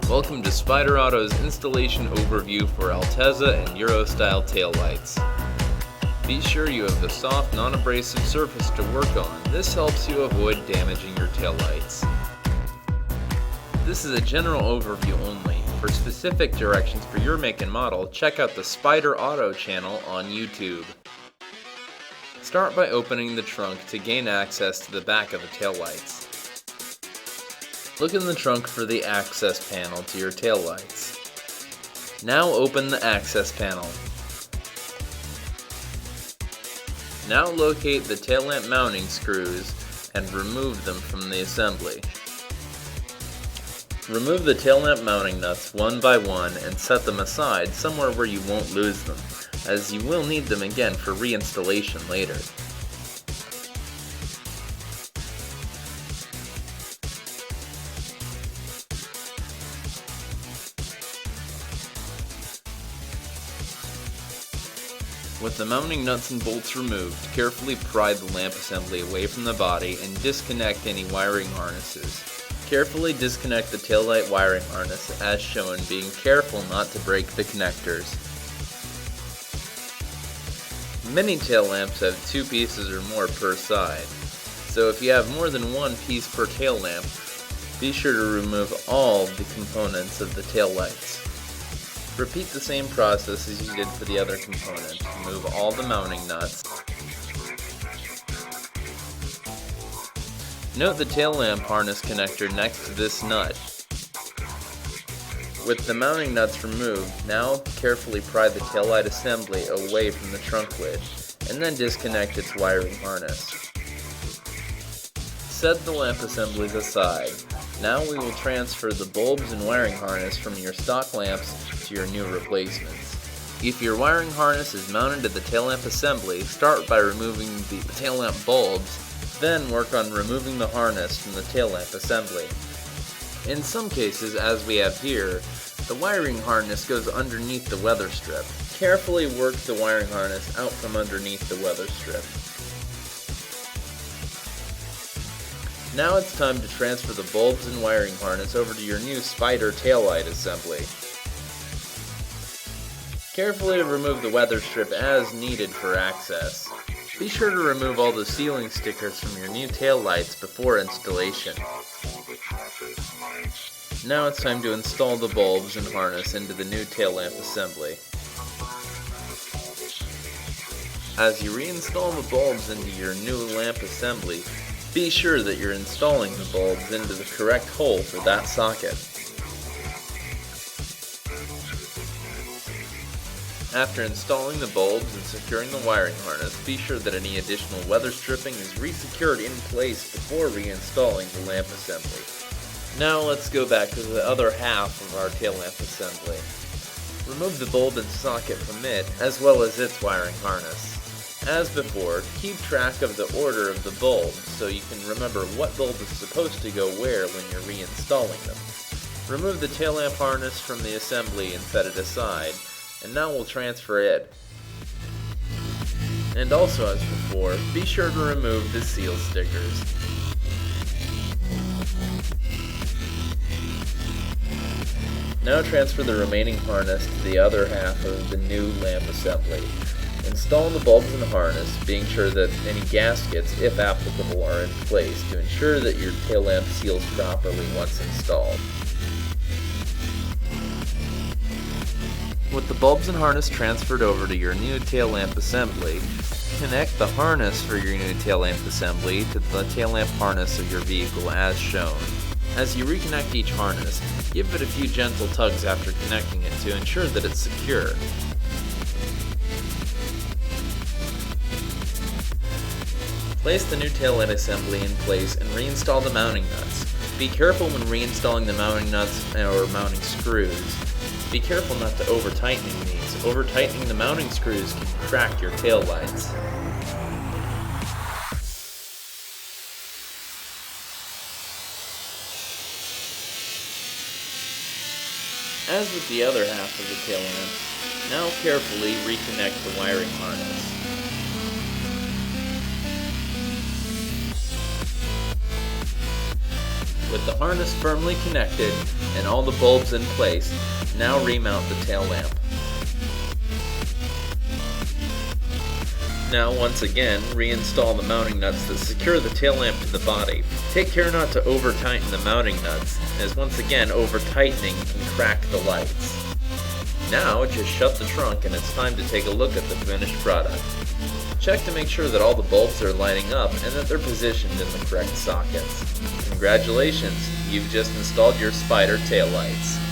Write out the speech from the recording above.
Welcome to Spyder Auto's installation overview for Altezza and Euro style taillights. Be sure you have a soft, non-abrasive surface to work on. This helps you avoid damaging your taillights. This is a general overview only. For specific directions for your make and model, check out the Spyder Auto channel on YouTube. Start by opening the trunk to gain access to the back of the taillights. Look in the trunk for the access panel to your taillights. Now open the access panel. Now locate the tail lamp mounting screws and remove them from the assembly. Remove the tail lamp mounting nuts one by one and set them aside somewhere where you won't lose them, as you will need them again for reinstallation later. With the mounting nuts and bolts removed, carefully pry the lamp assembly away from the body and disconnect any wiring harnesses. Carefully disconnect the taillight wiring harness as shown, being careful not to break the connectors. Many tail lamps have 2 pieces or more per side, so if you have more than 1 piece per tail lamp, be sure to remove all the components of the tail lights. Repeat the same process as you did for the other component. Remove all the mounting nuts. Note the tail lamp harness connector next to this nut. With the mounting nuts removed, now carefully pry the taillight assembly away from the trunk lid, and then disconnect its wiring harness. Set the lamp assemblies aside. Now we will transfer the bulbs and wiring harness from your stock lamps to your new replacements. If your wiring harness is mounted to the tail lamp assembly, start by removing the tail lamp bulbs, then work on removing the harness from the tail lamp assembly. In some cases, as we have here, the wiring harness goes underneath the weather strip. Carefully work the wiring harness out from underneath the weather strip. Now it's time to transfer the bulbs and wiring harness over to your new Spyder taillight assembly. Carefully remove the weather strip as needed for access. Be sure to remove all the sealing stickers from your new taillights before installation. Now it's time to install the bulbs and harness into the new tail lamp assembly. As you reinstall the bulbs into your new lamp assembly, be sure that you're installing the bulbs into the correct hole for that socket. After installing the bulbs and securing the wiring harness, be sure that any additional weather stripping is re-secured in place before reinstalling the lamp assembly. Now let's go back to the other half of our tail lamp assembly. Remove the bulb and socket from it, as well as its wiring harness. As before, keep track of the order of the bulbs so you can remember what bulb is supposed to go where when you're reinstalling them. Remove the tail lamp harness from the assembly and set it aside, and now we'll transfer it. And also as before, be sure to remove the seal stickers. Now transfer the remaining harness to the other half of the new lamp assembly. Install the bulbs and harness, being sure that any gaskets, if applicable, are in place to ensure that your tail lamp seals properly once installed. With the bulbs and harness transferred over to your new tail lamp assembly, connect the harness for your new tail lamp assembly to the tail lamp harness of your vehicle as shown. As you reconnect each harness, give it a few gentle tugs after connecting it to ensure that it's secure. Place the new taillight assembly in place and reinstall the mounting nuts. Be careful when reinstalling the mounting nuts or mounting screws. Be careful not to over-tightening these. Over-tightening the mounting screws can crack your taillights. As with the other half of the tail lamp, now carefully reconnect the wiring harness. With the harness firmly connected and all the bulbs in place, now remount the tail lamp. Now once again, reinstall the mounting nuts that secure the tail lamp to the body. Take care not to over-tighten the mounting nuts, as once again over-tightening can crack the lights. Now just shut the trunk and it's time to take a look at the finished product. Check to make sure that all the bulbs are lighting up and that they're positioned in the correct sockets. Congratulations, you've just installed your Spyder taillights.